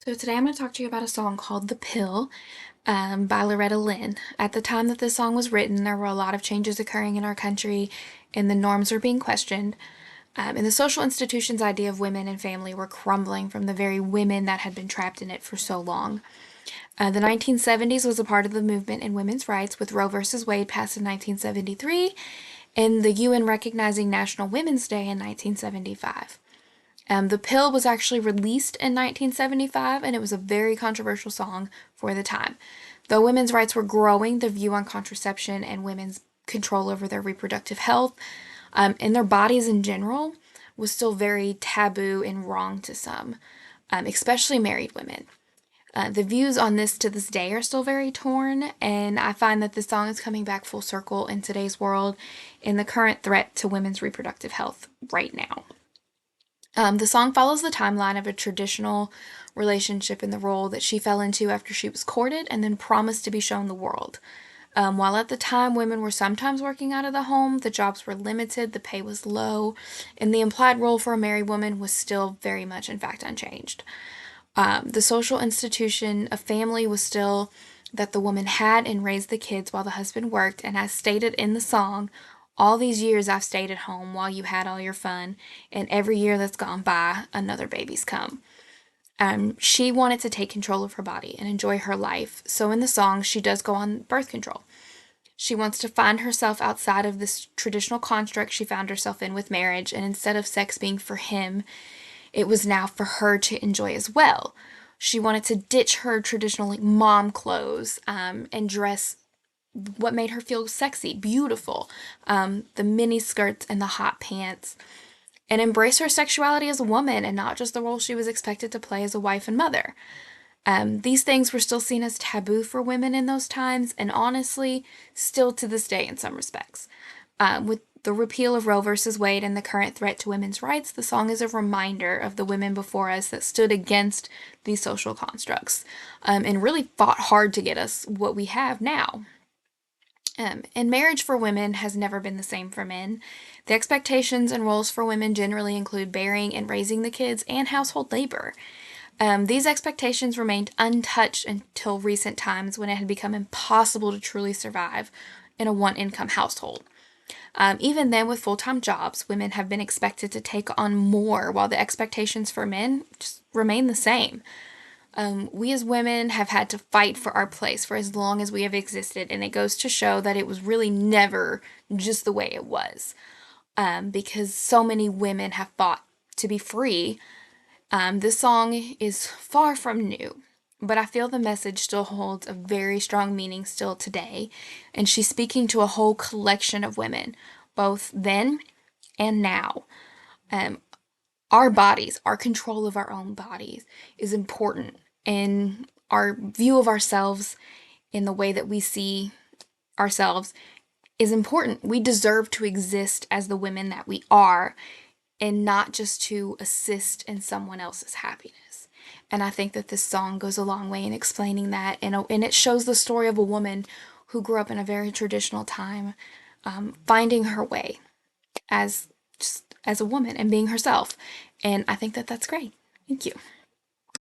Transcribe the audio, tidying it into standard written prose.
So today I'm going to talk to you about a song called "The Pill" by Loretta Lynn. At the time that this song was written, there were a lot of changes occurring in our country, and the norms were being questioned. And the social institutions' idea of women and family were crumbling from the very women that had been trapped in it for so long. The 1970s was a part of the movement in women's rights, with Roe v. Wade passed in 1973, and the UN recognizing National Women's Day in 1975. The Pill was actually released in 1975, and it was a very controversial song for the time. Though women's rights were growing, the view on contraception and women's control over their reproductive health and their bodies in general was still very taboo and wrong to some, especially married women. The views on this to this day are still very torn, and I find that this song is coming back full circle in today's world in the current threat to women's reproductive health right now. The song follows the timeline of a traditional relationship and the role that she fell into after she was courted and then promised to be shown the world. While at the time women were sometimes working out of the home, the jobs were limited, the pay was low, and the implied role for a married woman was still very much, in fact, unchanged. The social institution of family was still that the woman had and raised the kids while the husband worked, and as stated in the song, all these years I've stayed at home while you had all your fun, and every year that's gone by, another baby's come. She wanted to take control of her body and enjoy her life, so in the song, she does go on birth control. She wants to find herself outside of this traditional construct she found herself in with marriage, and instead of sex being for him, it was now for her to enjoy as well. She wanted to ditch her traditional mom clothes and dress what made her feel sexy, beautiful, the mini skirts and the hot pants, and embrace her sexuality as a woman and not just the role she was expected to play as a wife and mother. These things were still seen as taboo for women in those times, and honestly, still to this day in some respects. With the repeal of Roe versus Wade and the current threat to women's rights, the song is a reminder of the women before us that stood against these social constructs and really fought hard to get us what we have now. And marriage for women has never been the same for men. The expectations and roles for women generally include bearing and raising the kids and household labor. These expectations remained untouched until recent times when it had become impossible to truly survive in a one-income household. Even then, with full-time jobs, women have been expected to take on more while the expectations for men just remain the same. We as women have had to fight for our place for as long as we have existed, and it goes to show that it was really never just the way it was. Because so many women have fought to be free. This song is far from new, but I feel the message still holds a very strong meaning still today, and she's speaking to a whole collection of women, both then and now. Um, our bodies, our control of our own bodies is important, and our view of ourselves in the way that we see ourselves is important. We deserve to exist as the women that we are and not just to assist in someone else's happiness. And I think that this song goes a long way in explaining that, and it shows the story of a woman who grew up in a very traditional time, finding her way as just as a woman and being herself. And I think that that's great. Thank you.